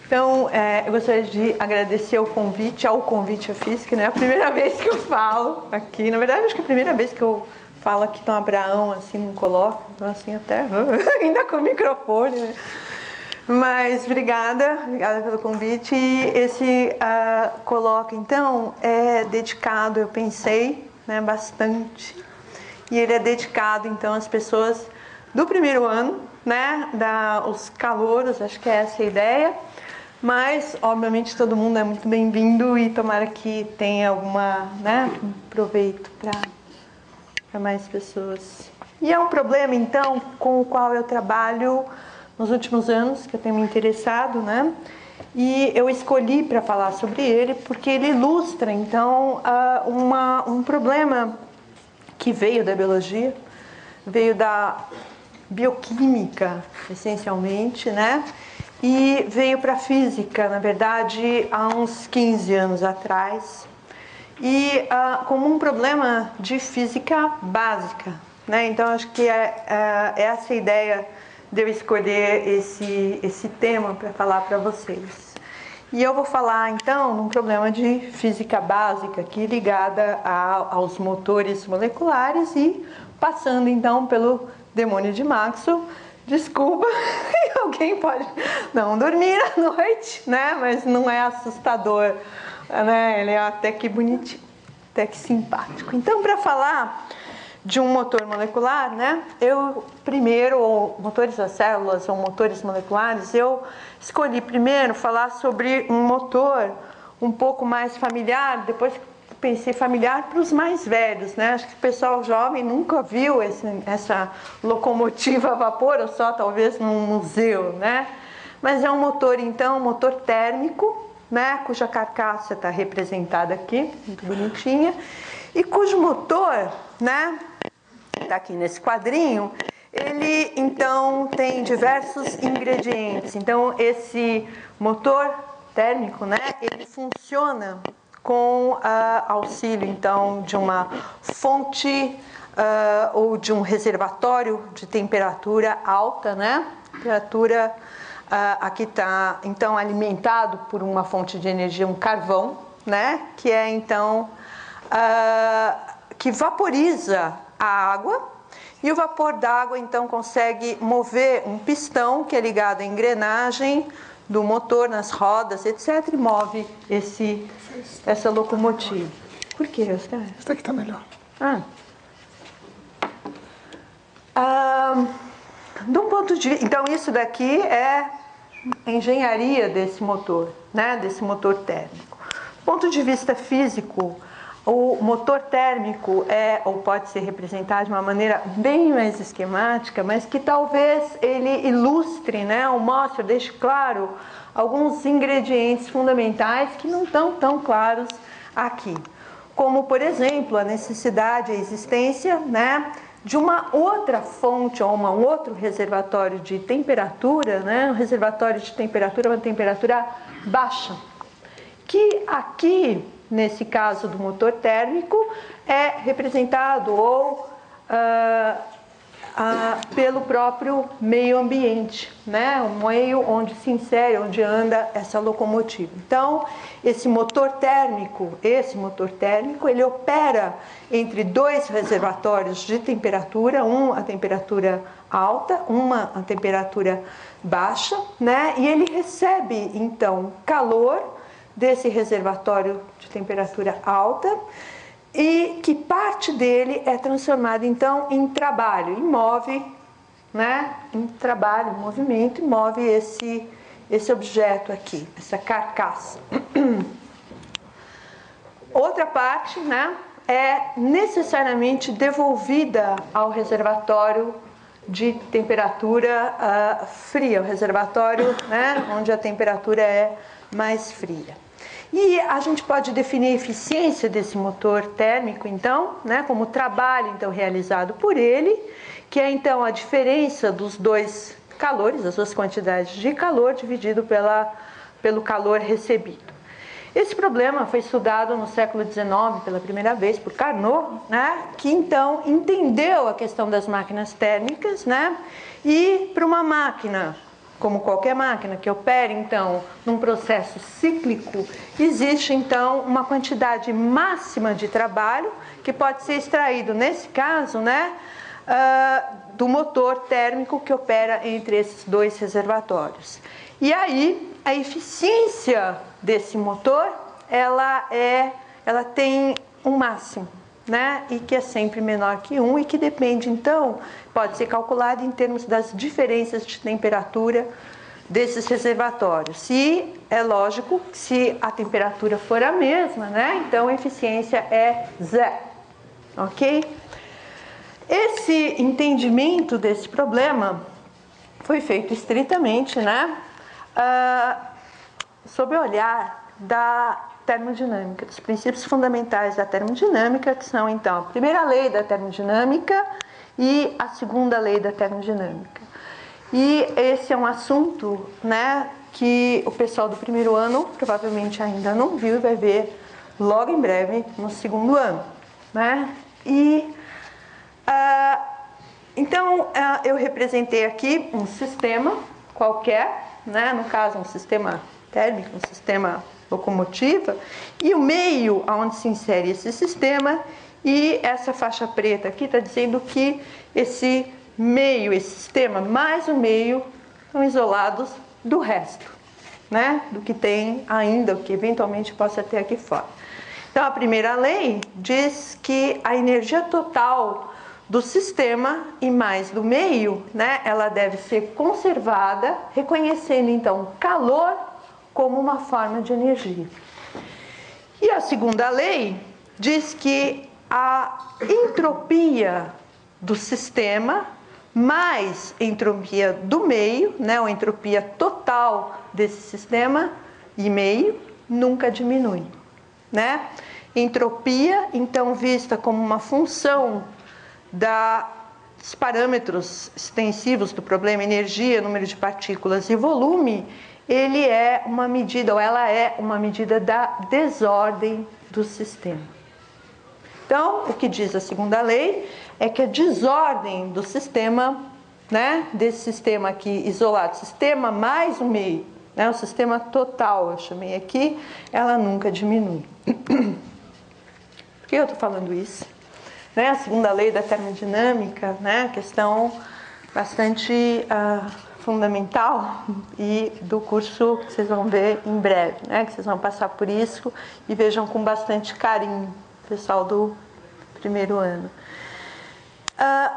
Então, eu gostaria de agradecer ao convite à física, né? É a primeira vez que eu falo aqui, na verdade, acho que é a primeira vez que eu falo aqui no Abraão, assim, não coloco, então, assim, até ainda com o microfone, né? Mas obrigada pelo convite. E esse colóquio, então, é dedicado, eu pensei, né, bastante, e ele é dedicado, então, às pessoas do primeiro ano, né, os calouros, acho que é essa a ideia. Mas, obviamente, todo mundo é muito bem-vindo e tomara que tenha alguma, né, proveito para mais pessoas. E é um problema, então, com o qual eu trabalho nos últimos anos, que eu tenho me interessado, né? E eu escolhi para falar sobre ele porque ele ilustra, então, um problema que veio da biologia, veio da bioquímica, essencialmente, né? E veio para a física, na verdade, há uns 15 anos atrás, e como um problema de física básica, né? Então, acho que essa a ideia de eu escolher esse tema para falar para vocês. E eu vou falar, então, num problema de física básica, aqui ligada aos motores moleculares e passando, então, pelo demônio de Maxwell. Desculpa, alguém pode não dormir à noite, né? Mas não é assustador, né? Ele é até que bonitinho, até que simpático. Então, para falar de um motor molecular, né? Motores das células ou motores moleculares, eu escolhi primeiro falar sobre um motor um pouco mais familiar, depois pensei familiar para os mais velhos, né? Acho que o pessoal jovem nunca viu essa locomotiva a vapor, ou só talvez num museu, né? Mas é um motor, então, um motor térmico, né? Cuja carcaça está representada aqui, muito bonitinha, e cujo motor, né? Está aqui nesse quadrinho. Ele, então, tem diversos ingredientes. Então, esse motor térmico, né? Ele funciona com auxílio, então, de uma fonte ou de um reservatório de temperatura alta, né? Temperatura aqui está, então, alimentado por uma fonte de energia, um carvão, né? Que é, então, que vaporiza a água, e o vapor d'água, então, consegue mover um pistão que é ligado à engrenagem do motor, nas rodas, etc., e move essa locomotiva. Por quê, Oscar? Esse daqui está melhor. De um ponto de vista, então, isso daqui é a engenharia desse motor, né? Desse motor térmico. Do ponto de vista físico, o motor térmico ou pode ser representado de uma maneira bem mais esquemática, mas que talvez ele ilustre, né, ou mostre, deixe claro alguns ingredientes fundamentais que não estão tão claros aqui. Como, por exemplo, a necessidade, a existência, né, de uma outra fonte ou um outro reservatório de temperatura, né, um reservatório de temperatura, uma temperatura baixa, que aqui, nesse caso do motor térmico, é representado pelo próprio meio ambiente, né? O meio onde se insere, onde anda essa locomotiva. Então, esse motor térmico, ele opera entre dois reservatórios de temperatura, um a temperatura alta, uma a temperatura baixa, né? E ele recebe, então, calor desse reservatório de temperatura alta e que parte dele é transformado, então, em trabalho, e move, né, em trabalho, movimento, e move esse objeto aqui, essa carcaça. Outra parte, né, é necessariamente devolvida ao reservatório de temperatura fria, o reservatório, né, onde a temperatura é mais fria. E a gente pode definir a eficiência desse motor térmico, então, né, como trabalho, então, realizado por ele, que é, então, a diferença dos dois calores, as duas quantidades de calor, dividido pelo calor recebido. Esse problema foi estudado no século XIX, pela primeira vez, por Carnot, né, que, então, entendeu a questão das máquinas térmicas, né, e para uma máquina como qualquer máquina que opere, então, num processo cíclico, existe, então, uma quantidade máxima de trabalho que pode ser extraído, nesse caso, né, do motor térmico que opera entre esses dois reservatórios. E aí, a eficiência desse motor, ela tem um máximo, né? E que é sempre menor que 1 e que depende, então, pode ser calculado em termos das diferenças de temperatura desses reservatórios. E é lógico que se a temperatura for a mesma, né? Então a eficiência é zero, ok? Esse entendimento desse problema foi feito estritamente, né? Sob o olhar da termodinâmica, dos princípios fundamentais da termodinâmica, que são, então, a primeira lei da termodinâmica e a segunda lei da termodinâmica. E esse é um assunto, né, que o pessoal do primeiro ano provavelmente ainda não viu e vai ver logo em breve no segundo ano, né? E então eu representei aqui um sistema qualquer, né? No caso um sistema térmico, um sistema locomotiva, e o meio onde se insere esse sistema, e essa faixa preta aqui está dizendo que esse meio, esse sistema mais o meio são isolados do resto, né? Do que tem ainda, o que eventualmente possa ter aqui fora. Então a primeira lei diz que a energia total do sistema e mais do meio, né, ela deve ser conservada, reconhecendo então calor como uma forma de energia. E a segunda lei diz que a entropia do sistema mais entropia do meio, né, ou entropia total desse sistema e meio, nunca diminui, né? Entropia, então, vista como uma função dos parâmetros extensivos do problema, energia, número de partículas e volume, ele é uma medida, ou ela é uma medida da desordem do sistema. Então, o que diz a segunda lei é que a desordem do sistema, né, desse sistema aqui isolado, sistema mais o meio, né, o sistema total, eu chamei aqui, ela nunca diminui. Por que eu estou falando isso? Né, a segunda lei da termodinâmica, né, questão bastante fundamental e do curso que vocês vão ver em breve, né, que vocês vão passar por isso e vejam com bastante carinho, pessoal do primeiro ano.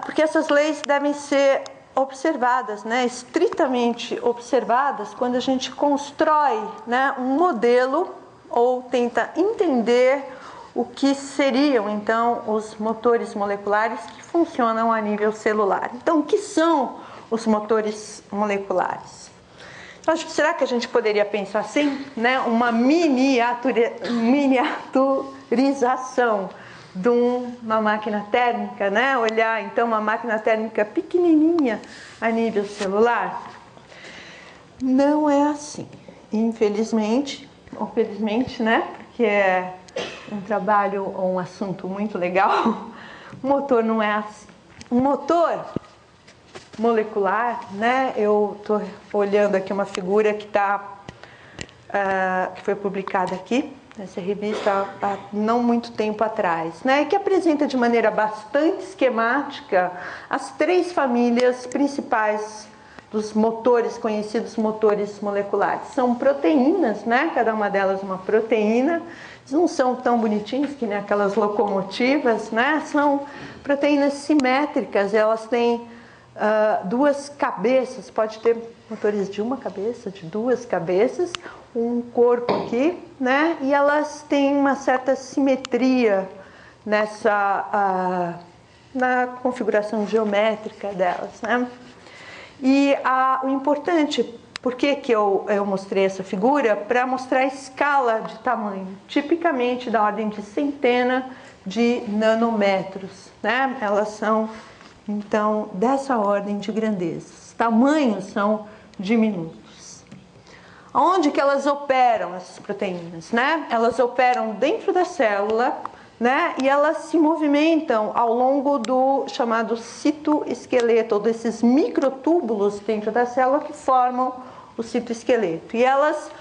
Porque essas leis devem ser observadas, né, estritamente observadas quando a gente constrói, né, um modelo ou tenta entender o que seriam, então, os motores moleculares que funcionam a nível celular. Então, o que são os motores moleculares? Será que a gente poderia pensar assim, né, uma miniaturização de uma máquina térmica, né? Olhar, então, uma máquina térmica pequenininha a nível celular? Não é assim. Infelizmente, ou felizmente, né? Porque é um trabalho ou um assunto muito legal. O motor não é assim. Um motor molecular, né? Eu estou olhando aqui uma figura que que foi publicada aqui nessa revista há não muito tempo atrás, né? Que apresenta de maneira bastante esquemática as 3 famílias principais dos motores, conhecidos motores moleculares. São proteínas, né? Cada uma delas uma proteína. Eles não são tão bonitinhos que nem aquelas locomotivas, né? São proteínas simétricas, elas têm 2 cabeças, pode ter motores de uma cabeça, de 2 cabeças, um corpo aqui, né? E elas têm uma certa simetria na configuração geométrica delas, né? E o importante, por que eu mostrei essa figura? Para mostrar a escala de tamanho, tipicamente da ordem de centena de nanômetros, né? Elas são, então, dessa ordem de grandeza. Os tamanhos são diminutos. Onde que elas operam, essas proteínas, né? Elas operam dentro da célula, né? E elas se movimentam ao longo do chamado citoesqueleto, ou desses microtúbulos dentro da célula que formam o citoesqueleto. E elas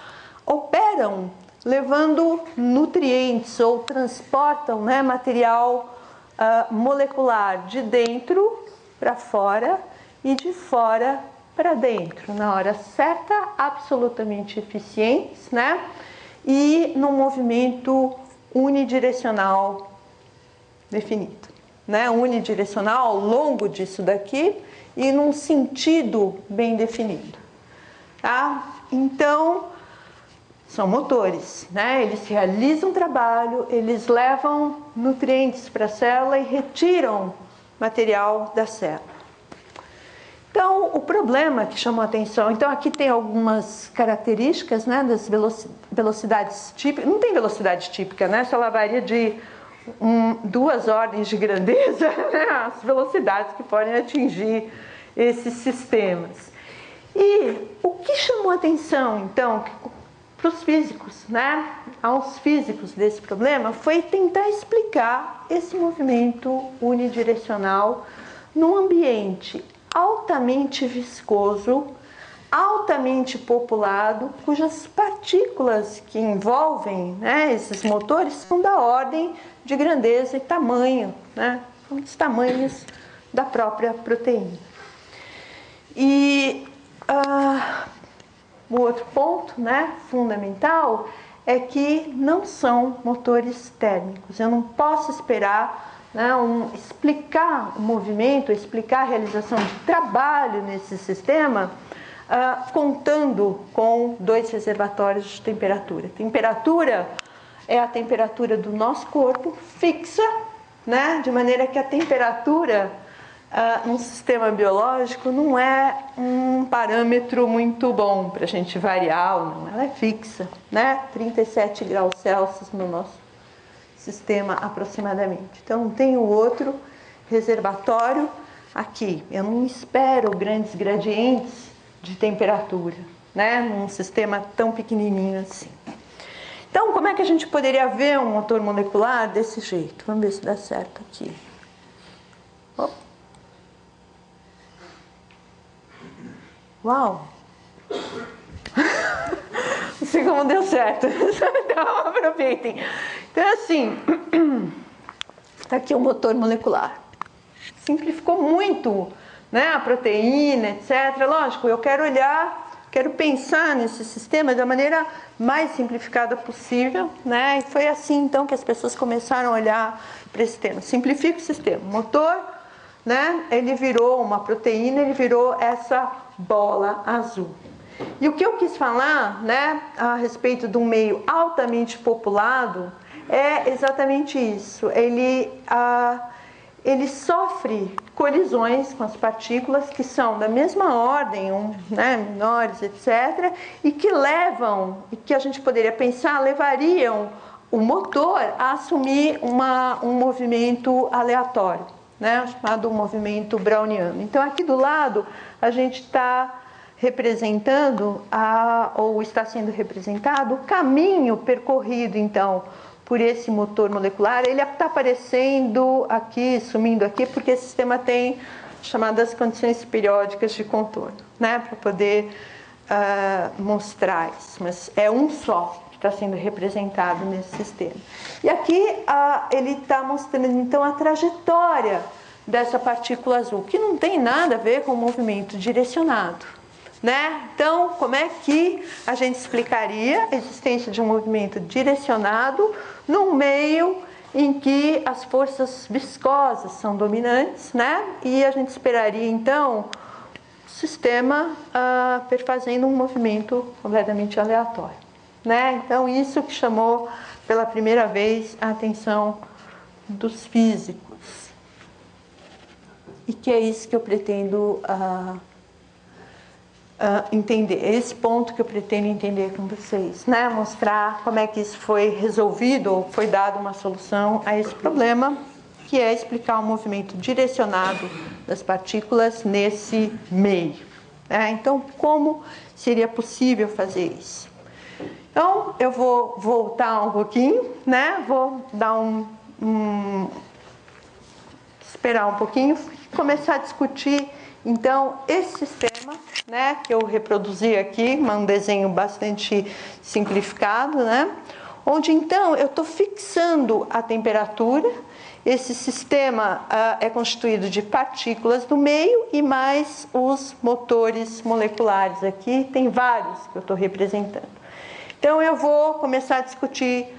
operam levando nutrientes ou transportam, né, material molecular de dentro para fora e de fora para dentro, na hora certa, absolutamente eficientes, né? E num movimento unidirecional definido, né? Unidirecional ao longo disso daqui e num sentido bem definido, tá? Então, são motores, né? Eles realizam trabalho, eles levam nutrientes para a célula e retiram material da célula. Então, o problema que chamou a atenção, então aqui tem algumas características, né, das velocidades típicas. Não tem velocidade típica, né? Só varia de 2 ordens de grandeza, né, as velocidades que podem atingir esses sistemas. E o que chamou a atenção, então, para os físicos, né, aos físicos desse problema, foi tentar explicar esse movimento unidirecional num ambiente altamente viscoso, altamente populado, cujas partículas que envolvem, né, esses motores são da ordem de grandeza e tamanho, né, são dos tamanhos da própria proteína. E o outro ponto, né, fundamental é que não são motores térmicos. Eu não posso esperar, né, explicar o movimento, explicar a realização de trabalho nesse sistema contando com 2 reservatórios de temperatura. Temperatura é a temperatura do nosso corpo fixa, né, de maneira que a temperatura num sistema biológico não é um parâmetro muito bom para a gente variar ou não, ela é fixa, né, 37 graus Celsius no nosso sistema aproximadamente. Então tem o outro reservatório aqui. Eu não espero grandes gradientes de temperatura, né, num sistema tão pequenininho assim. Então, como é que a gente poderia ver um motor molecular desse jeito? Vamos ver se dá certo aqui. Opa. Uau! Não sei como deu certo. Então, aproveitem. Então, assim, está aqui o motor molecular. Simplificou muito, né, a proteína, etc. Lógico, eu quero quero pensar nesse sistema da maneira mais simplificada possível, né? E foi assim, então, que as pessoas começaram a olhar para esse tema. Simplifica o sistema. O motor, né, ele virou uma proteína, ele virou essa bola azul. E o que eu quis falar, né, a respeito de um meio altamente populado é exatamente isso. Ele sofre colisões com as partículas que são da mesma ordem, né, menores, etc., e que levam, e que a gente poderia pensar, levariam o motor a assumir um movimento aleatório, né, chamado movimento browniano. Então, aqui do lado, a gente está representando, ou está sendo representado, o caminho percorrido, então, por esse motor molecular. Ele está aparecendo aqui, sumindo aqui, porque esse sistema tem chamadas condições periódicas de contorno, né, para poder mostrar isso. Mas é um só que está sendo representado nesse sistema. E aqui ele está mostrando, então, a trajetória dessa partícula azul, que não tem nada a ver com o movimento direcionado, né? Então, como é que a gente explicaria a existência de um movimento direcionado num meio em que as forças viscosas são dominantes, né? E a gente esperaria, então, o sistema perfazendo um movimento completamente aleatório, né? Então, isso que chamou pela primeira vez a atenção dos físicos. E que é isso que eu pretendo entender, esse ponto que eu pretendo entender com vocês, né? Mostrar como é que isso foi resolvido ou foi dada uma solução a esse problema, que é explicar o movimento direcionado das partículas nesse meio, né? Então, como seria possível fazer isso? Então, eu vou voltar um pouquinho, né? Vou dar esperar um pouquinho, começar a discutir então esse sistema, né, que eu reproduzi aqui, um desenho bastante simplificado, né, onde então eu estou fixando a temperatura. Esse sistema é constituído de partículas no meio e mais os motores moleculares. Aqui tem vários que eu estou representando. Então eu vou começar a discutir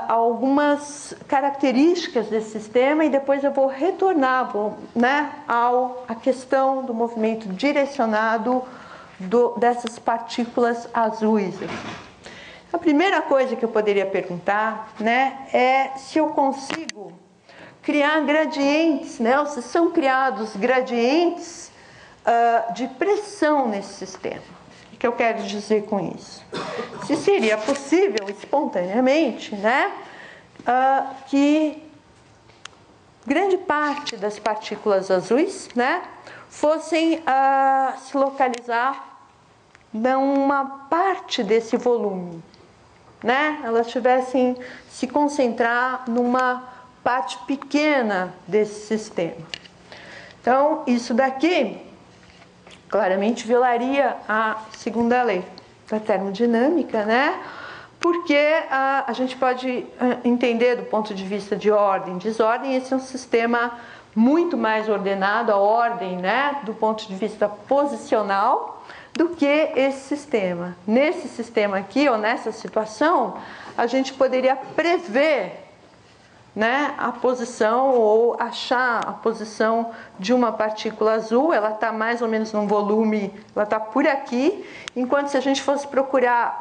algumas características desse sistema e depois eu vou retornar à questão do movimento direcionado dessas partículas azuis. A primeira coisa que eu poderia perguntar, né, é se eu consigo criar gradientes, né, ou se são criados gradientes de pressão nesse sistema. O que eu quero dizer com isso? Se seria possível espontaneamente, né, que grande parte das partículas azuis, né, fossem se localizar numa parte desse volume, né, elas tivessem se concentrar numa parte pequena desse sistema. Então, isso daqui claramente violaria a segunda lei da termodinâmica, né? Porque a gente pode entender do ponto de vista de ordem, desordem, esse é um sistema muito mais ordenado, a ordem, né, do ponto de vista posicional, do que esse sistema. Nesse sistema aqui, ou nessa situação, a gente poderia prever, né, a posição ou achar a posição de uma partícula azul. Ela está mais ou menos num volume, ela está por aqui, enquanto se a gente fosse procurar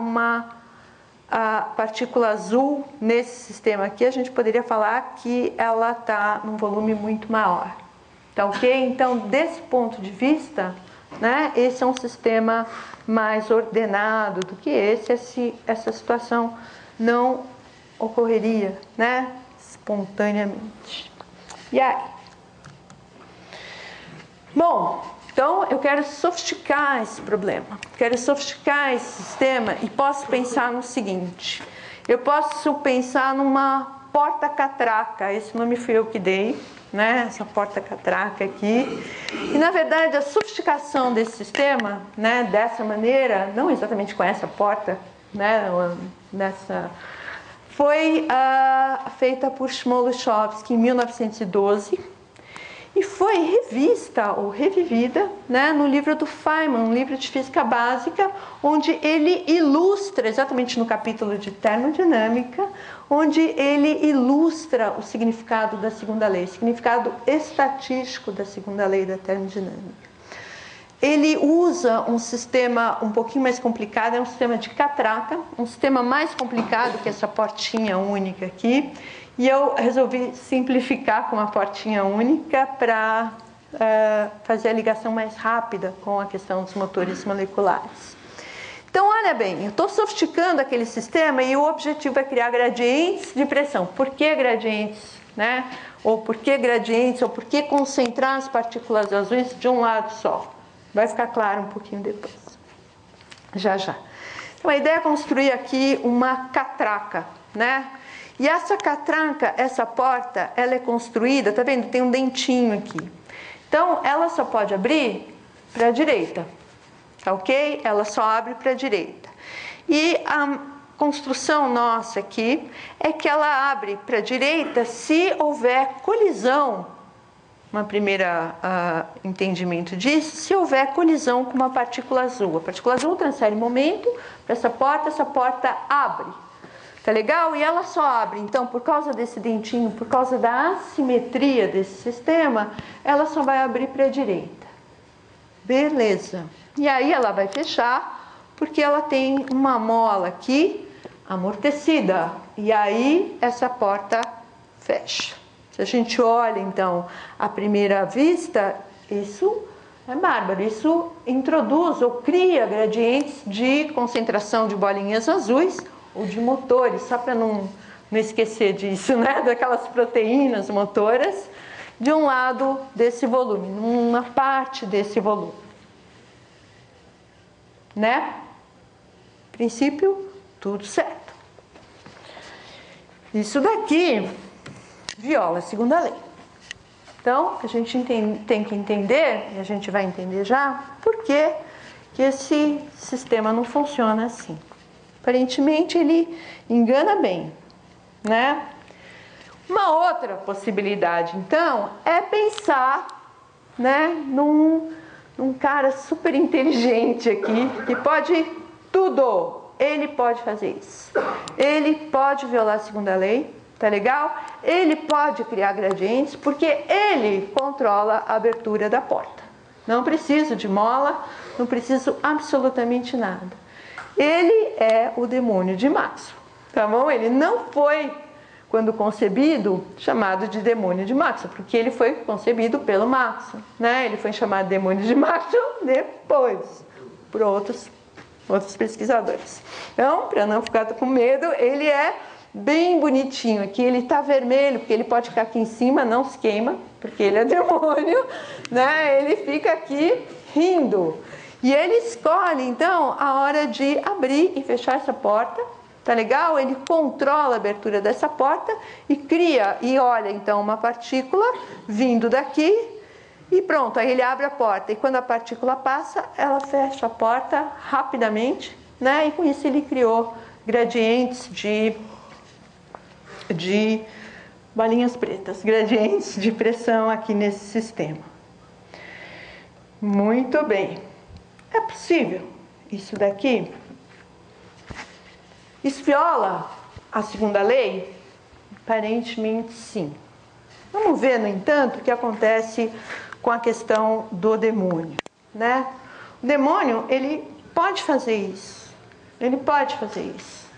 a partícula azul nesse sistema aqui, a gente poderia falar que ela está num volume muito maior. Tá ok? Então, desse ponto de vista, né, esse é um sistema mais ordenado do que essa situação não ocorreria, né, espontaneamente. E aí? Bom, então eu quero sofisticar esse problema, quero sofisticar esse sistema e posso pensar no seguinte: eu posso pensar numa porta-catraca. Esse nome fui eu que dei, né? Essa porta-catraca aqui. E na verdade a sofisticação desse sistema, né, dessa maneira, não exatamente com essa porta, né, foi feita por Smoluchowski em 1912 e foi revista ou revivida, né, no livro do Feynman, um livro de física básica, onde ele ilustra, exatamente no capítulo de termodinâmica, onde ele ilustra o significado da segunda lei, o significado estatístico da segunda lei da termodinâmica. Ele usa um sistema um pouquinho mais complicado, é um sistema de catraca, um sistema mais complicado que essa portinha única aqui, e eu resolvi simplificar com uma portinha única para fazer a ligação mais rápida com a questão dos motores moleculares. Então, olha bem, eu estou sofisticando aquele sistema e o objetivo é criar gradientes de pressão. Por que gradientes, né? Ou por que gradientes, ou por que concentrar as partículas azuis de um lado só? Vai ficar claro um pouquinho depois. Já. Então, a ideia é construir aqui uma catraca, né? E essa catraca, essa porta, ela é construída, tá vendo? Tem um dentinho aqui. Então, ela só pode abrir para a direita, tá ok? Ela só abre para a direita. E a construção nossa aqui é que ela abre para a direita se houver colisão. Uma primeira entendimento disso, se houver colisão com uma partícula azul. A partícula azul transfere momento para essa porta abre. Tá legal? E ela só abre, então, por causa desse dentinho, por causa da assimetria desse sistema, ela só vai abrir para a direita. Beleza. E aí ela vai fechar, porque ela tem uma mola aqui amortecida. E aí essa porta fecha. Se a gente olha, então, à primeira vista, isso é bárbaro. Isso introduz ou cria gradientes de concentração de bolinhas azuis ou de motores, só para não esquecer disso, né? Daquelas proteínas motoras, de um lado desse volume, numa parte desse volume. Né? Princípio, tudo certo. Isso daqui viola a segunda lei. Então, a gente tem que entender, e a gente vai entender já, por que esse sistema não funciona assim. Aparentemente, ele engana bem, né? Uma outra possibilidade, então, é pensar, né, num cara super inteligente aqui, que pode tudo. Ele pode fazer isso. Ele pode violar a segunda lei, tá legal? Ele pode criar gradientes, porque ele controla a abertura da porta. Não preciso de mola, não preciso absolutamente nada. Ele é o demônio de Maxwell, tá bom? Ele não foi, quando concebido, chamado de demônio de Maxwell, porque ele foi concebido pelo Maxwell, né? Ele foi chamado de demônio de Maxwell depois, por outros pesquisadores. Então, para não ficar com medo, ele é bem bonitinho. Aqui ele está vermelho, porque ele pode ficar aqui em cima, não se queima, porque ele é demônio, né? Ele fica aqui rindo. E ele escolhe, então, a hora de abrir e fechar essa porta, tá legal? Ele controla a abertura dessa porta e cria, e olha, então, uma partícula vindo daqui e pronto, aí ele abre a porta. E quando a partícula passa, ela fecha a porta rapidamente, né? E com isso ele criou gradientes de bolinhas pretas, gradientes de pressão aqui nesse sistema. Muito bem. É possível isso daqui? Isso viola a segunda lei? Aparentemente sim. Vamos ver, no entanto, o que acontece com a questão do demônio, né? O demônio, ele pode fazer isso. Ele pode fazer isso.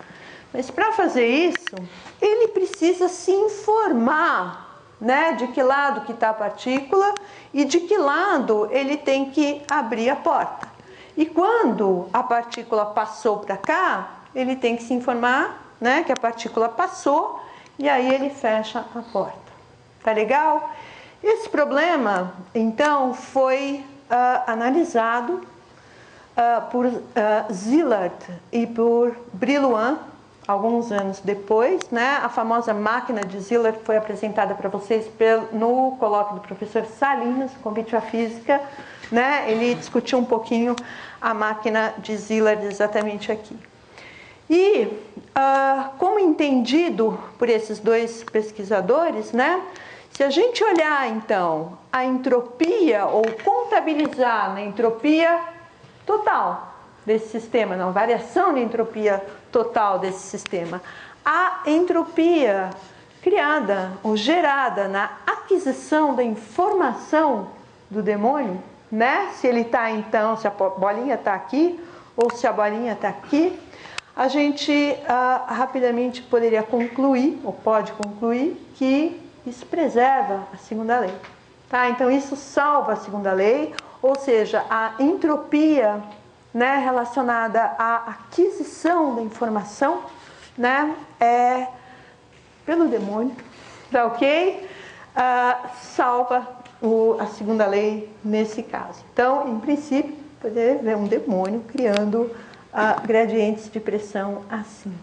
Mas para fazer isso, ele precisa se informar, né, de que lado que está a partícula e de que lado ele tem que abrir a porta. E quando a partícula passou para cá, ele tem que se informar, né, que a partícula passou e aí ele fecha a porta. Tá legal? Esse problema, então, foi analisado por Szilard e por Brillouin, alguns anos depois, né? A famosa máquina de Szilard foi apresentada para vocês no colóquio do professor Salinas, convite à física, né? Ele discutiu um pouquinho a máquina de Szilard exatamente aqui. E, como entendido por esses dois pesquisadores, né? Se a gente olhar, então, a entropia, ou contabilizar na entropia total desse sistema, não, variação de entropia total desse sistema, a entropia criada ou gerada na aquisição da informação do demônio, né? Se ele está, então, se a bolinha está aqui ou se a bolinha está aqui, a gente rapidamente poderia concluir, ou pode concluir, que isso preserva a segunda lei. Tá? Então, isso salva a segunda lei, ou seja, a entropia, né, relacionada à aquisição da informação, né, pelo demônio, tá ok? Salva a segunda lei nesse caso. Então, em princípio, poderia haver um demônio criando gradientes de pressão assim.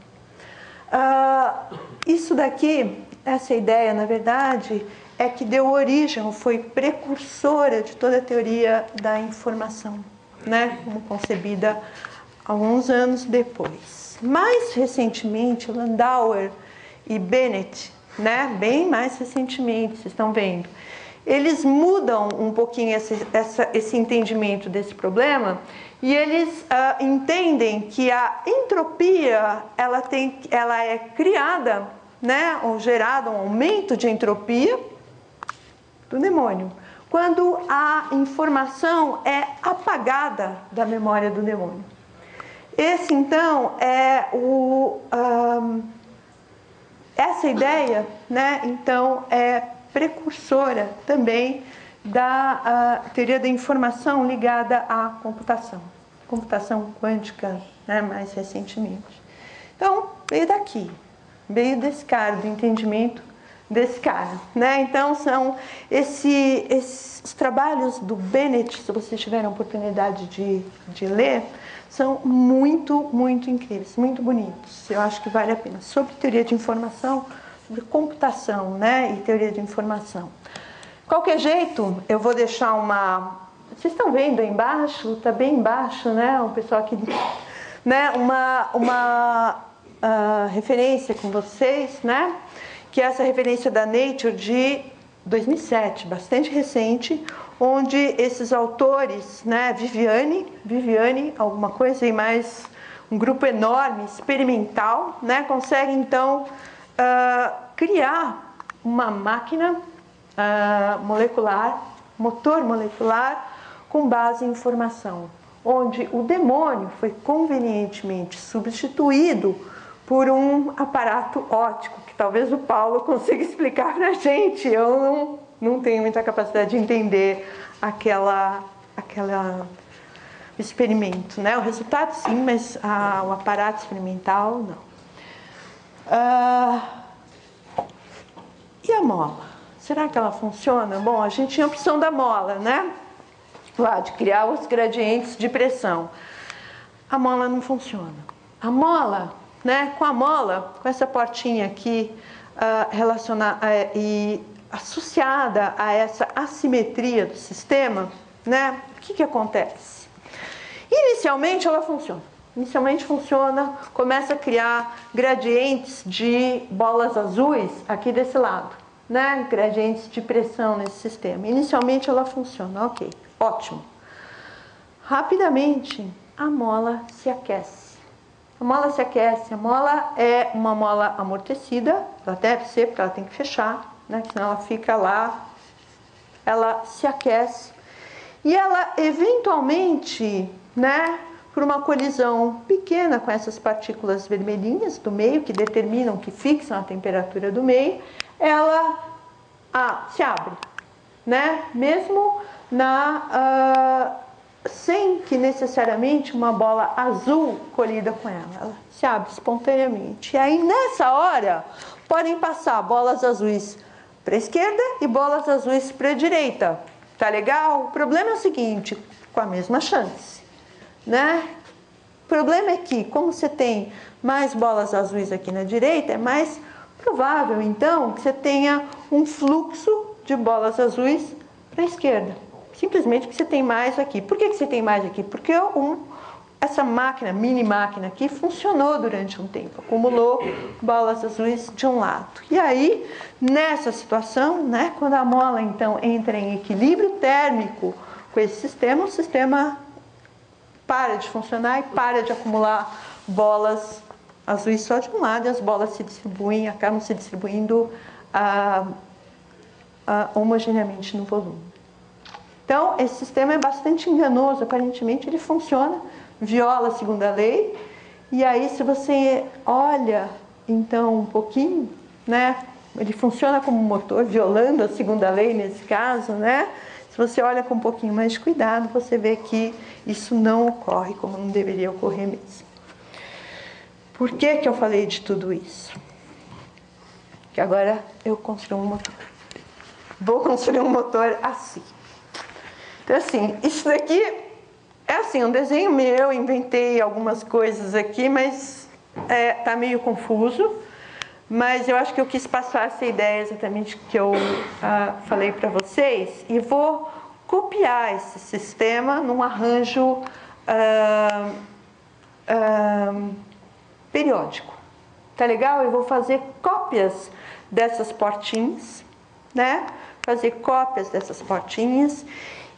Isso daqui, essa ideia, na verdade, é que deu origem, foi precursora de toda a teoria da informação, né? Como concebida alguns anos depois. Mais recentemente, Landauer e Bennett, né? Bem mais recentemente, vocês estão vendo, eles mudam um pouquinho esse entendimento desse problema e eles entendem que a entropia ela é criada, né, ou gerada, um aumento de entropia do demônio, quando a informação é apagada da memória do demônio. Esse, então, essa ideia, né, então, é precursora também da teoria da informação ligada à computação quântica, né, mais recentemente. Então, veio daqui, veio desse cara, do entendimento desse cara, né? Então, são os trabalhos do Bennett, se vocês tiverem a oportunidade de ler, são muito, muito incríveis, muito bonitos. Eu acho que vale a pena. Sobre teoria de informação, sobre computação, né, e teoria de informação. De qualquer jeito, eu vou deixar uma... Vocês estão vendo aí embaixo? Está bem embaixo, né? O pessoal aqui... Né? Uma referência com vocês, né? Que é essa referência da Nature de 2007, bastante recente, onde esses autores, né? Viviane, alguma coisa e mais um grupo enorme, experimental, né? Conseguem, então, criar uma máquina molecular, motor molecular, com base em informação, onde o demônio foi convenientemente substituído por um aparato óptico, que talvez o Paulo consiga explicar para a gente. Eu não tenho muita capacidade de entender aquele experimento, né? O resultado sim, mas o aparato experimental não. E a mola? Será que ela funciona? Bom, a gente tinha a opção da mola, né? Lá, de criar os gradientes de pressão. A mola não funciona. A mola, né? Com a mola, com essa portinha aqui e associada a essa assimetria do sistema, né? O que acontece? Inicialmente ela funciona. Inicialmente funciona, começa a criar gradientes de bolas azuis aqui desse lado, né? Gradientes de pressão nesse sistema. Inicialmente ela funciona, ok, ótimo. Rapidamente a mola se aquece. A mola se aquece, a mola é uma mola amortecida, ela deve ser, porque ela tem que fechar, né? Senão ela fica lá, ela se aquece e ela eventualmente, né? Por uma colisão pequena com essas partículas vermelhinhas do meio, que determinam, que fixam a temperatura do meio, ela se abre, né? Mesmo sem que necessariamente uma bola azul colida com ela se abre espontaneamente. E aí, nessa hora, podem passar bolas azuis para a esquerda e bolas azuis para a direita. Tá legal? O problema é o seguinte, com a mesma chance, né? O problema é que, como você tem mais bolas azuis aqui na direita, é mais provável, então, que você tenha um fluxo de bolas azuis para a esquerda. Simplesmente que você tem mais aqui. Por que você tem mais aqui? Porque essa máquina, mini máquina aqui, funcionou durante um tempo. Acumulou bolas azuis de um lado. E aí, nessa situação, né, quando a mola, então, entra em equilíbrio térmico com esse sistema, o sistema para de funcionar e para de acumular bolas azuis só de um lado, e as bolas se distribuem, acabam se distribuindo homogeneamente no volume. Então, esse sistema é bastante enganoso, aparentemente ele funciona, viola a segunda lei, e aí se você olha, então, um pouquinho, né, ele funciona como motor, violando a segunda lei nesse caso, né? Se você olha com um pouquinho mais de cuidado, você vê que isso não ocorre como não deveria ocorrer mesmo. Por que eu falei de tudo isso? Que agora eu construo um motor. Vou construir um motor assim. Então, assim, isso daqui é assim, um desenho meu, inventei algumas coisas aqui, mas tá meio confuso. Mas eu acho que eu quis passar essa ideia exatamente que eu falei para vocês, e vou copiar esse sistema num arranjo periódico. Tá legal? Eu vou fazer cópias dessas portinhas, né? Fazer cópias dessas portinhas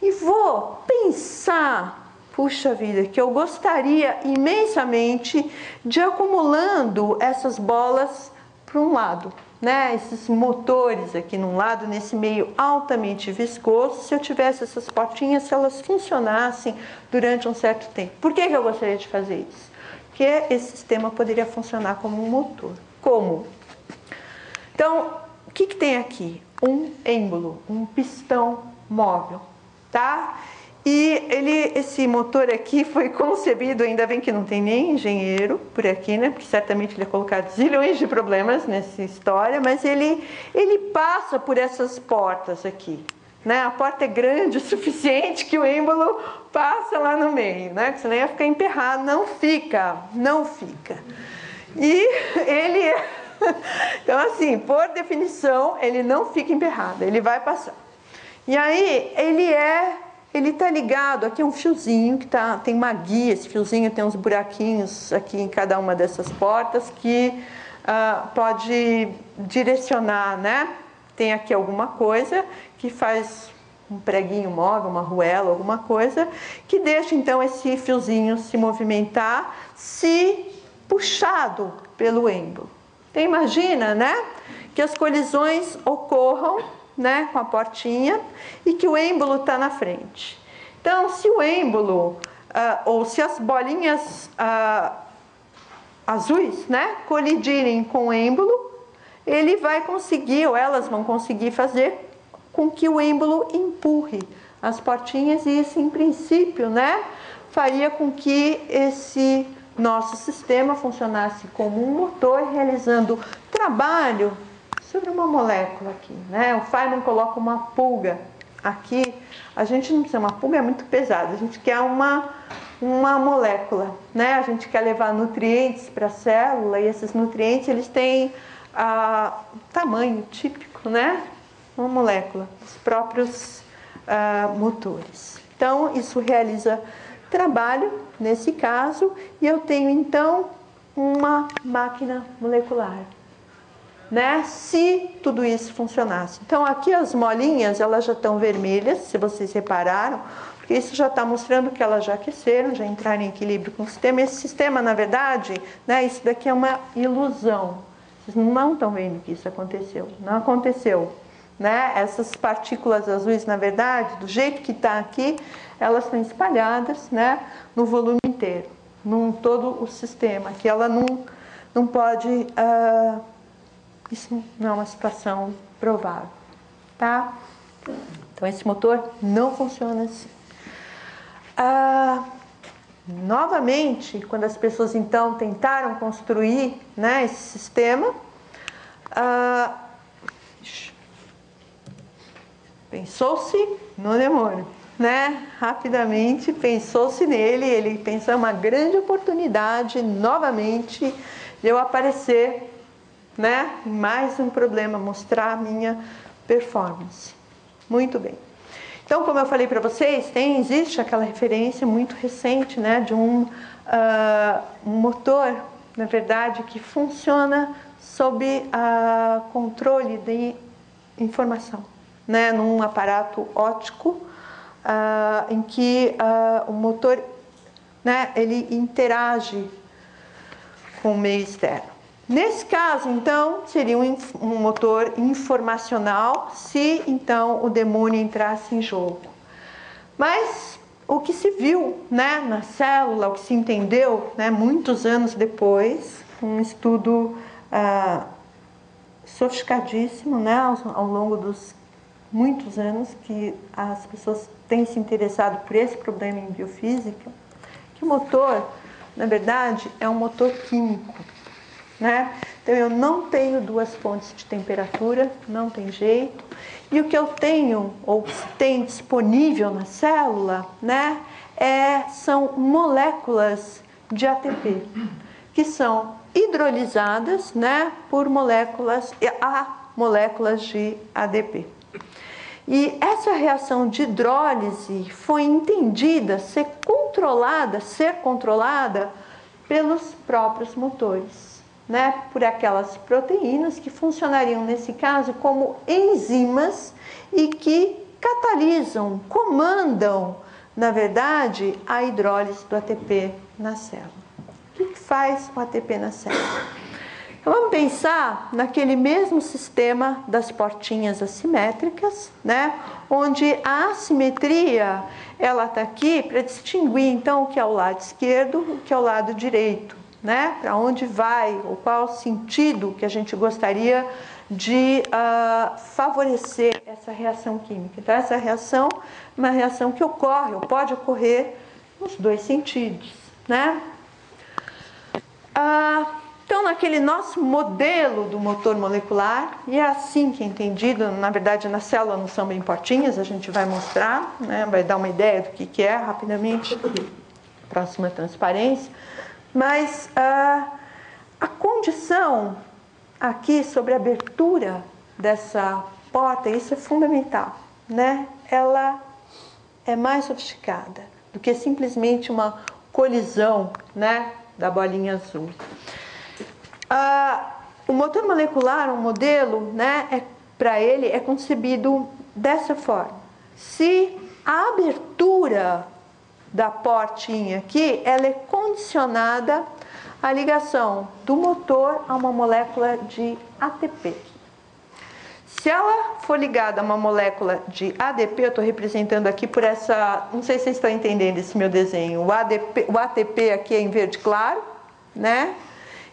e vou pensar, puxa vida, que eu gostaria imensamente de ir acumulando essas bolas para um lado, né? Esses motores aqui num lado, nesse meio altamente viscoso. Se eu tivesse essas portinhas, se elas funcionassem durante um certo tempo. Por que eu gostaria de fazer isso? Porque esse sistema poderia funcionar como um motor. Como? Então, o que tem aqui? Um êmbolo, um pistão móvel, tá? E esse motor aqui foi concebido, ainda bem que não tem nem engenheiro por aqui, né? Porque certamente ele ia colocar zilhões de problemas nessa história, mas ele passa por essas portas aqui, né? A porta é grande o suficiente que o êmbolo passa lá no meio, né? Que senão ia ficar emperrado, não fica. E ele Então, assim, por definição, ele não fica emperrado, ele vai passar. E aí, ele tá ligado, aqui é um fiozinho, que tem uma guia, esse fiozinho tem uns buraquinhos aqui em cada uma dessas portas, que pode direcionar, né? Tem aqui alguma coisa que faz um preguinho móvel, uma arruela, alguma coisa, que deixa então esse fiozinho se movimentar, se puxado pelo êmbolo. Então imagina, né, que as colisões ocorram, né, com a portinha e que o êmbolo está na frente. Então, se o êmbolo, ou se as bolinhas azuis, né, colidirem com o êmbolo, ele vai conseguir, ou elas vão conseguir fazer com que o êmbolo empurre as portinhas, e isso, em princípio, né, faria com que esse nosso sistema funcionasse como um motor, realizando trabalho sobre uma molécula aqui, né? O Feynman coloca uma pulga aqui. A gente não precisa, uma pulga é muito pesada, a gente quer uma molécula, né? A gente quer levar nutrientes para a célula, e esses nutrientes, eles têm tamanho típico, né? Uma molécula, os próprios motores. Então, isso realiza trabalho, nesse caso, e eu tenho, então, uma máquina molecular, né? Se tudo isso funcionasse. Então, aqui as molinhas, elas já estão vermelhas, se vocês repararam, porque isso já está mostrando que elas já aqueceram, já entraram em equilíbrio com o sistema. Esse sistema, na verdade, né, isso daqui é uma ilusão. Vocês não estão vendo que isso aconteceu. Não aconteceu. Né? Essas partículas azuis, na verdade, do jeito que está aqui, elas estão espalhadas, né, no volume inteiro, num todo o sistema, que ela não pode... isso não é uma situação provável, tá? Então, esse motor não funciona assim. Novamente, quando as pessoas, então, tentaram construir, né, esse sistema, pensou-se no demônio, né? Rapidamente pensou-se nele, ele pensou uma grande oportunidade, novamente, de eu aparecer, né? Mais um problema, mostrar a minha performance. Muito bem. Então, como eu falei para vocês, existe aquela referência muito recente, né? De um motor, na verdade, que funciona sob controle de informação, né, num aparato óptico, em que o motor, né, ele interage com o meio externo. Nesse caso, então, seria um motor informacional, se então o demônio entrasse em jogo. Mas o que se viu, né, na célula, o que se entendeu, né, muitos anos depois, um estudo sofisticadíssimo, né, ao longo dos muitos anos que as pessoas têm se interessado por esse problema em biofísica, que o motor, na verdade, é um motor químico, né? Então, eu não tenho duas fontes de temperatura, não tem jeito, e o que eu tenho, ou tem disponível na célula, né, são moléculas de ATP, que são hidrolisadas, né, por moléculas de ADP. E essa reação de hidrólise foi entendida ser controlada pelos próprios motores, né? Por aquelas proteínas que funcionariam, nesse caso, como enzimas e que catalisam, comandam, na verdade, a hidrólise do ATP na célula. O que faz o ATP na célula? Então, vamos pensar naquele mesmo sistema das portinhas assimétricas, né? Onde a assimetria, ela está aqui para distinguir, então, o que é o lado esquerdo, o que é o lado direito, né? Para onde vai, ou qual sentido que a gente gostaria de favorecer essa reação química. Então, essa reação é uma reação que ocorre, ou pode ocorrer, nos dois sentidos, né? Então, naquele nosso modelo do motor molecular, e é assim que é entendido, na verdade, na célula não são bem portinhas, a gente vai mostrar, né, vai dar uma ideia do que é rapidamente, próxima transparência, mas a condição aqui sobre a abertura dessa porta, isso é fundamental, né? Ela é mais sofisticada do que simplesmente uma colisão, né, da bolinha azul. O motor molecular, um modelo, né, para ele é concebido dessa forma. Se a abertura da portinha aqui, ela é condicionada à ligação do motor a uma molécula de ATP. Se ela for ligada a uma molécula de ADP, eu estou representando aqui por essa... Não sei se vocês estão entendendo esse meu desenho. O ATP aqui é em verde claro, né?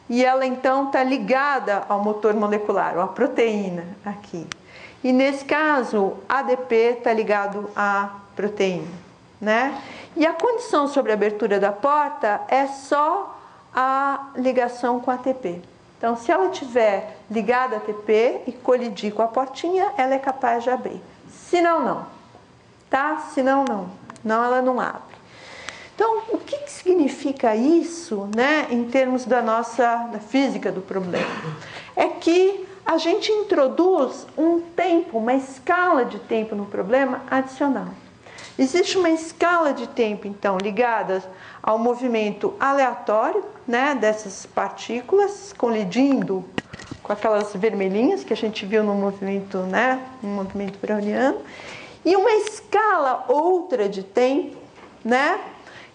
E ela então está ligada ao motor molecular, à proteína aqui. E nesse caso, ADP está ligado à proteína, né? E a condição sobre a abertura da porta é só a ligação com ATP. Então, se ela estiver ligada a ATP e colidir com a portinha, ela é capaz de abrir. Se não, não. Tá? Se não, não. Não, ela não abre. Então, o que significa isso, né, em termos da física do problema? É que a gente introduz um tempo, uma escala de tempo no problema adicional. Existe uma escala de tempo, então, ligada ao movimento aleatório, né, dessas partículas, colidindo com aquelas vermelhinhas que a gente viu no movimento, né, no movimento browniano, e uma escala outra de tempo, né,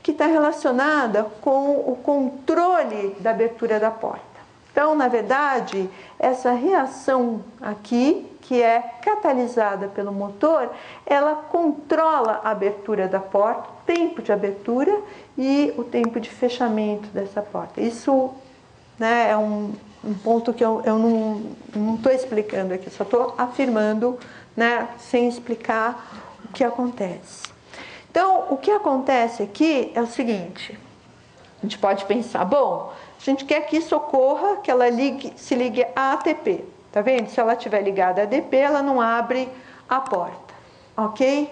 que está relacionada com o controle da abertura da porta. Então, na verdade, essa reação aqui, que é catalisada pelo motor, ela controla a abertura da porta, o tempo de abertura e o tempo de fechamento dessa porta. Isso, né, é um ponto que eu não estou explicando aqui, só estou afirmando, né, sem explicar o que acontece. Então, o que acontece aqui é o seguinte, a gente pode pensar, bom, a gente quer que isso ocorra, que ela se ligue a ATP, tá vendo? Se ela estiver ligada a ADP, ela não abre a porta, ok?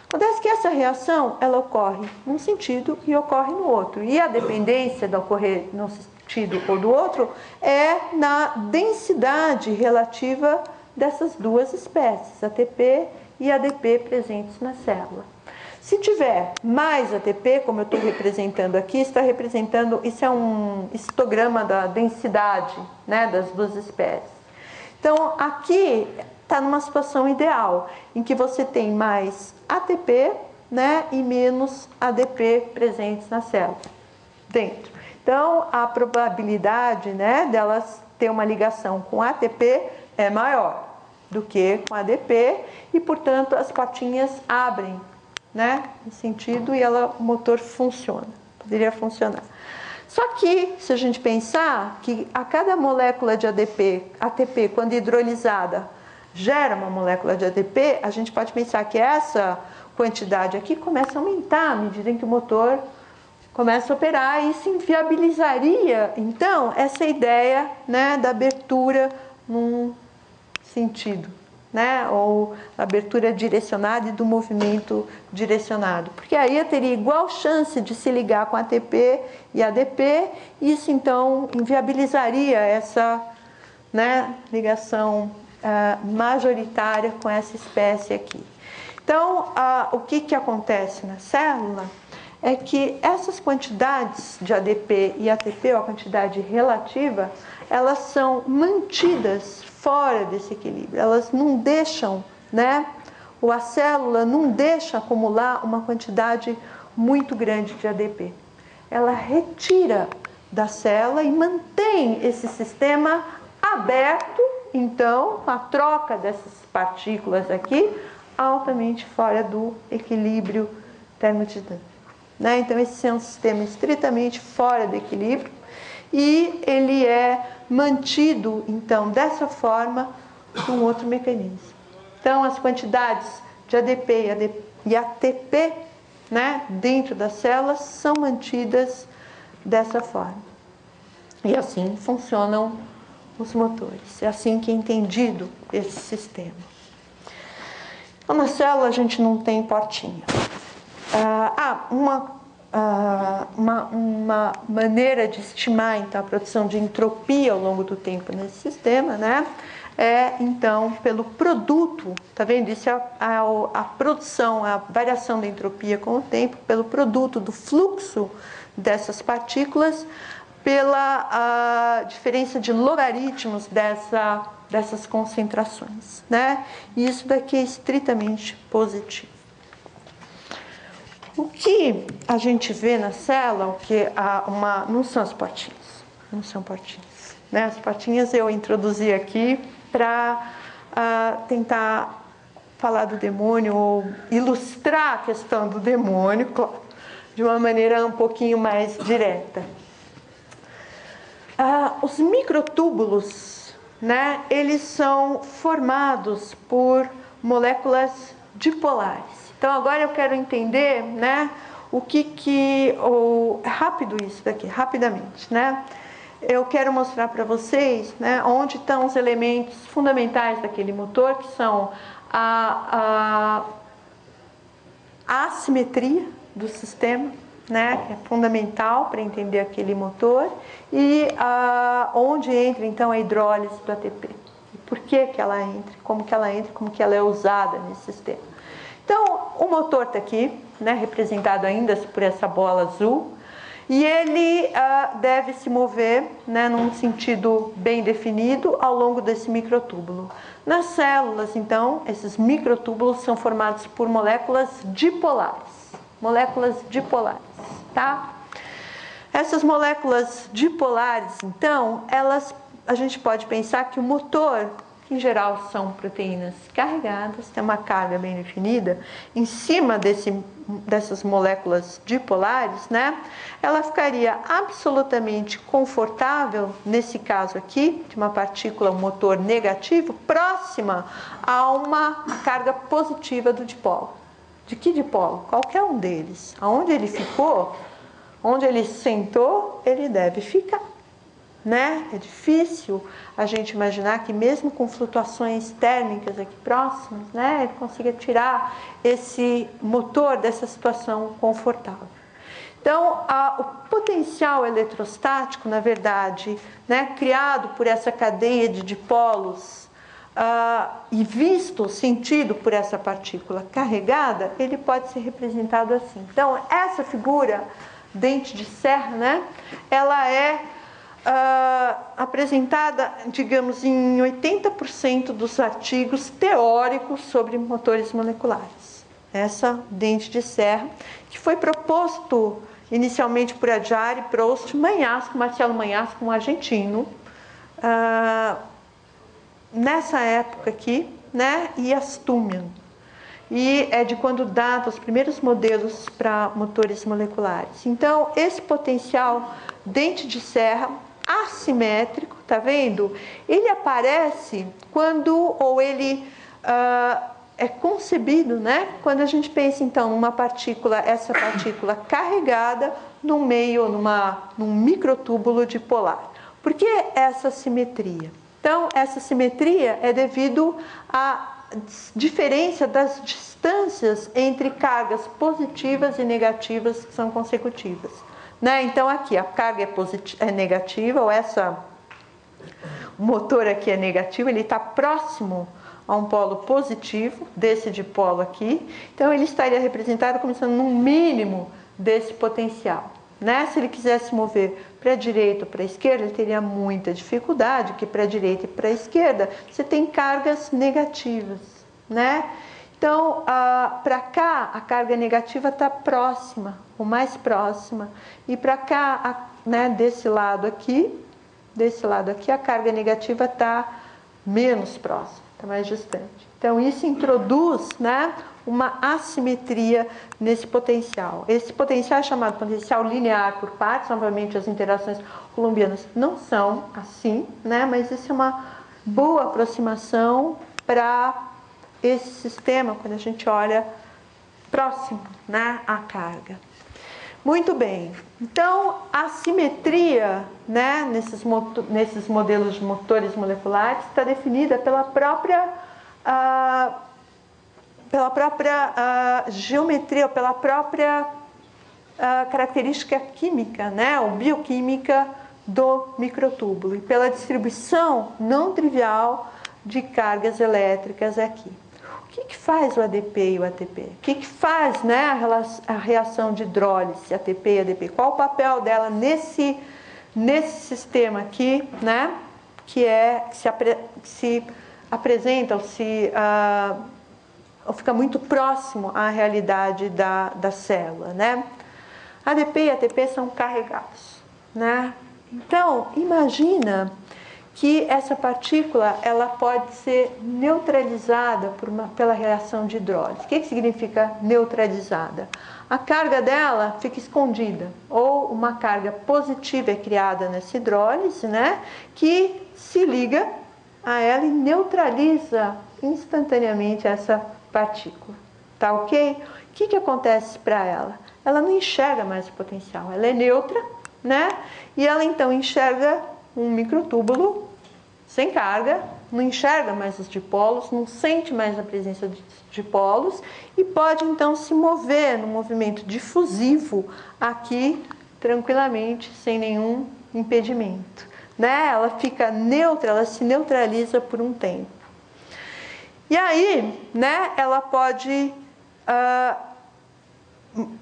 Acontece que essa reação, ela ocorre num sentido e ocorre no outro, e a dependência de ocorrer num sentido ou do outro é na densidade relativa dessas duas espécies, ATP e ADP presentes na célula. Se tiver mais ATP, como eu estou representando aqui, está representando, isso é um histograma da densidade, né, das duas espécies. Então, aqui está numa situação ideal, em que você tem mais ATP, né, e menos ADP presentes na célula, dentro. Então, a probabilidade, né, delas ter uma ligação com ATP é maior do que com ADP, e, portanto, as portinhas abrem, né, no sentido, e o motor funciona, poderia funcionar. Só que, se a gente pensar que a cada molécula de ATP, quando hidrolisada, gera uma molécula de ADP, a gente pode pensar que essa quantidade aqui começa a aumentar à medida em que o motor começa a operar, e isso inviabilizaria, então, essa ideia, né, da abertura num sentido, né, ou abertura direcionada e do movimento direcionado, porque aí eu teria igual chance de se ligar com ATP e ADP, e isso então inviabilizaria essa, né, ligação majoritária com essa espécie aqui. Então, o que acontece na célula é que essas quantidades de ADP e ATP, ou a quantidade relativa, elas são mantidas fora desse equilíbrio, elas não deixam, né, a célula não deixa acumular uma quantidade muito grande de ADP. Ela retira da célula e mantém esse sistema aberto, então, a troca dessas partículas aqui, altamente fora do equilíbrio termodinâmico, né? Então, esse é um sistema estritamente fora do equilíbrio, e ele é mantido, então, dessa forma, por um outro mecanismo. Então, as quantidades de ADP e ATP, né, dentro das células são mantidas dessa forma. E assim funcionam os motores. É assim que é entendido esse sistema. Então, na célula a gente não tem portinha. uma maneira de estimar então a produção de entropia ao longo do tempo nesse sistema, né? É então pelo produto, tá vendo? Isso é a produção, a variação da entropia com o tempo, pelo produto do fluxo dessas partículas, pela diferença de logaritmos dessas concentrações, né? E isso daqui é estritamente positivo. O que a gente vê na célula, o que não são as portinhas, não são portinhas, né? As portinhas eu introduzi aqui para tentar falar do demônio ou ilustrar a questão do demônio de uma maneira um pouquinho mais direta. Os microtúbulos, né, eles são formados por moléculas dipolares. Então agora eu quero entender, né, rápido isso daqui, rapidamente, né? Eu quero mostrar para vocês, né, onde estão os elementos fundamentais daquele motor, que são a assimetria do sistema, né, que é fundamental para entender aquele motor, e onde entra então a hidrólise do ATP. E por que ela entra, como que ela é usada nesse sistema. Então, o motor está aqui, né, representado ainda por essa bola azul, e ele deve se mover, né, num sentido bem definido ao longo desse microtúbulo. Nas células, então, esses microtúbulos são formados por moléculas dipolares. Moléculas dipolares, tá? Essas moléculas dipolares, então, a gente pode pensar que o motor, que em geral são proteínas carregadas, tem uma carga bem definida, em cima dessas moléculas dipolares, né? Ela ficaria absolutamente confortável, nesse caso aqui, de uma partícula, um motor negativo, próxima a uma carga positiva do dipolo. De que dipolo? Qualquer um deles. Aonde ele ficou, onde ele sentou, ele deve ficar. Né? É difícil a gente imaginar que mesmo com flutuações térmicas aqui próximas, né, ele consiga tirar esse motor dessa situação confortável. Então, o potencial eletrostático, na verdade, né, criado por essa cadeia de dipolos e visto, sentido por essa partícula carregada, ele pode ser representado assim. Então, essa figura, dente de serra, né, ela é apresentada, digamos, em 80% dos artigos teóricos sobre motores moleculares. Essa dente de serra, que foi proposto inicialmente por Adjari, Prost, Marcelo Magnasco, um argentino, nessa época aqui, né, e Astumian. E é de quando data os primeiros modelos para motores moleculares. Então, esse potencial dente de serra assimétrico, tá vendo? Ele aparece é concebido, né? Quando a gente pensa então numa partícula, essa partícula carregada num microtúbulo dipolar. Por que essa simetria? Então, essa simetria é devido à diferença das distâncias entre cargas positivas e negativas que são consecutivas. Né? Então, aqui a carga é negativa, o motor aqui é negativo, ele está próximo a um polo positivo, desse dipolo aqui. Então, ele estaria representado como sendo no mínimo desse potencial. Né? Se ele quisesse mover para a direita ou para a esquerda, ele teria muita dificuldade, porque para a direita e para a esquerda você tem cargas negativas. Né? Então, para cá, a carga negativa está próxima, ou mais próxima. E para cá, né, desse lado aqui, a carga negativa está menos próxima, está mais distante. Então, isso introduz, né, uma assimetria nesse potencial. Esse potencial é chamado potencial linear por partes. Novamente, as interações coulombianas não são assim, né, mas isso é uma boa aproximação para esse sistema, quando a gente olha próximo, né, à carga. Muito bem. Então, a simetria, né, nesses modelos de motores moleculares está definida pela própria geometria, pela própria característica química, né, ou bioquímica do microtúbulo e pela distribuição não trivial de cargas elétricas aqui. O que faz o ADP e o ATP? O que faz, né, a reação de hidrólise, ATP e ADP? Qual o papel dela nesse sistema aqui, né, que se apresenta ou fica muito próximo à realidade da célula, né? ADP e ATP são carregados, né? Então, imagina que essa partícula ela pode ser neutralizada pela reação de hidrólise. O que significa neutralizada? A carga dela fica escondida, ou uma carga positiva é criada nessa hidrólise, né, que se liga a ela e neutraliza instantaneamente essa partícula. Tá ok? O que acontece para ela? Ela não enxerga mais o potencial, ela é neutra, né? E ela então enxerga um microtúbulo sem carga, não enxerga mais os dipolos, não sente mais a presença de dipolos e pode então se mover no movimento difusivo aqui tranquilamente, sem nenhum impedimento, né? Ela fica neutra, ela se neutraliza por um tempo. E aí, né, ela pode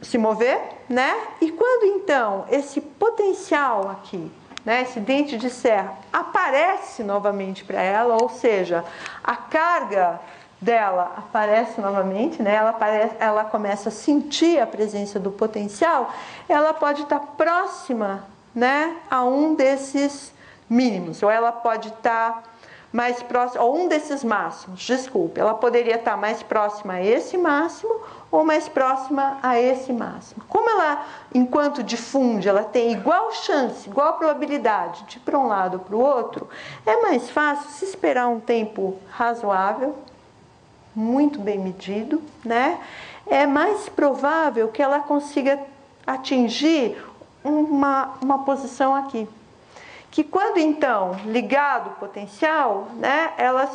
se mover, né? E quando então esse potencial aqui, né, esse dente de serra aparece novamente para ela, ou seja, a carga dela aparece novamente, né? Ela começa a sentir a presença do potencial, ela pode estar próxima, né, a um desses mínimos, ou ela pode estar mais próxima, ou um desses máximos, desculpe, ela poderia estar mais próxima a esse máximo ou mais próxima a esse máximo. Como ela, enquanto difunde, ela tem igual chance, igual probabilidade de ir para um lado ou para o outro, é mais fácil se esperar um tempo razoável, muito bem medido, né? É mais provável que ela consiga atingir uma posição aqui. Que quando então ligado o potencial, né, ela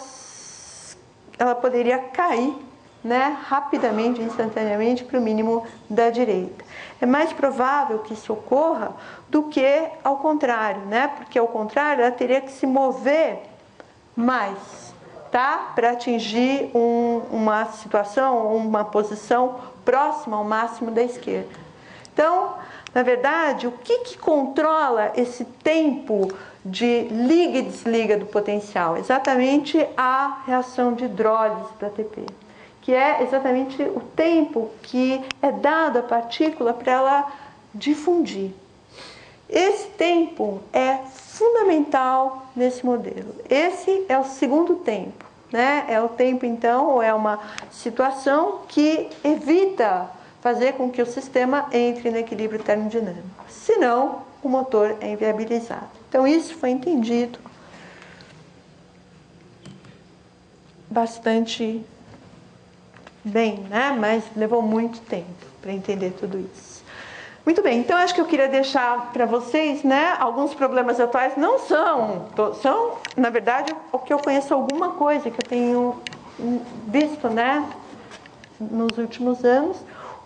poderia cair, né, rapidamente, instantaneamente para o mínimo da direita. É mais provável que isso ocorra do que ao contrário, né? Porque ao contrário ela teria que se mover mais, tá? Para atingir uma situação, uma posição próxima ao máximo da esquerda. Então, na verdade, o que controla esse tempo de liga e desliga do potencial? Exatamente a reação de hidrólise do ATP, que é exatamente o tempo que é dado à partícula para ela difundir. Esse tempo é fundamental nesse modelo. Esse é o segundo tempo, né? É o tempo, então, ou é uma situação que evita fazer com que o sistema entre no equilíbrio termodinâmico. Senão, o motor é inviabilizado. Então, isso foi entendido bastante bem, né? Mas levou muito tempo para entender tudo isso. Muito bem, então acho que eu queria deixar para vocês, né, alguns problemas atuais. Não são, na verdade, o que eu conheço alguma coisa que eu tenho visto, né, nos últimos anos.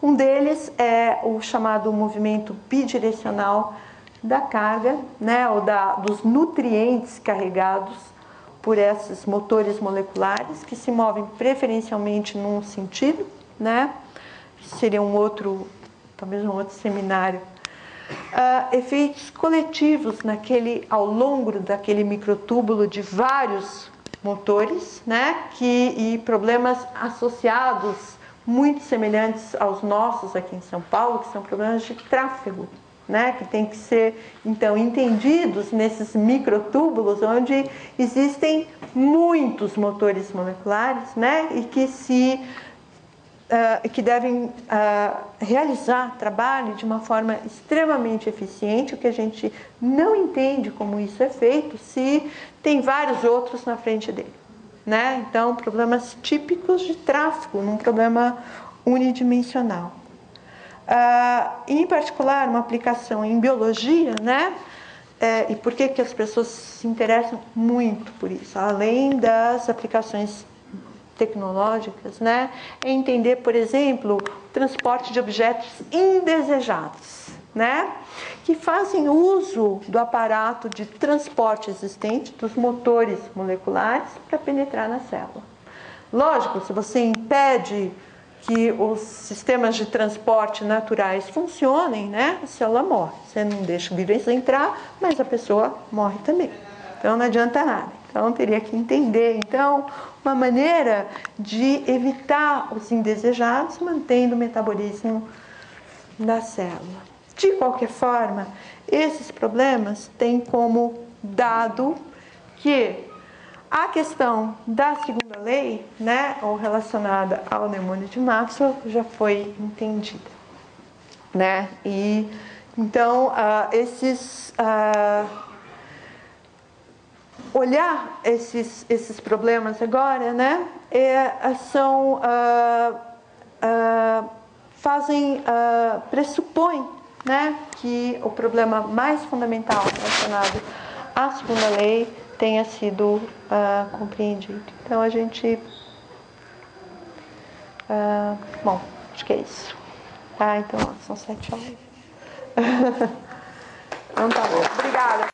Um deles é o chamado movimento bidirecional da carga, né, ou dos nutrientes carregados por esses motores moleculares que se movem preferencialmente num sentido, né? Seria talvez um outro seminário. Efeitos coletivos ao longo daquele microtúbulo de vários motores, né? E problemas associados muito semelhantes aos nossos aqui em São Paulo, que são problemas de tráfego, né? Que tem que ser, então, entendidos nesses microtúbulos, onde existem muitos motores moleculares, né? E que devem realizar trabalho de uma forma extremamente eficiente, o que a gente não entende como isso é feito se tem vários outros na frente dele, né? Então, problemas típicos de tráfego, num problema unidimensional. Em particular, uma aplicação em biologia, né? E por que as pessoas se interessam muito por isso? Além das aplicações tecnológicas, né, é entender, por exemplo, o transporte de objetos indesejados, né, que fazem uso do aparato de transporte existente, dos motores moleculares, para penetrar na célula. Lógico, se você impede que os sistemas de transporte naturais funcionem, né, a célula morre. Você não deixa o vírus entrar, mas a pessoa morre também. Então não adianta nada. Então teria que entender, então, uma maneira de evitar os indesejados, mantendo o metabolismo da célula. De qualquer forma, esses problemas têm como dado que a questão da segunda lei, né, ou relacionada ao demônio de Maxwell, já foi entendida, né? E então olhar esses problemas agora, né, pressupõe, né, que o problema mais fundamental relacionado à segunda lei tenha sido compreendido. Então a gente, bom, acho que é isso. Então são 7 horas. Então tá bom. Obrigada.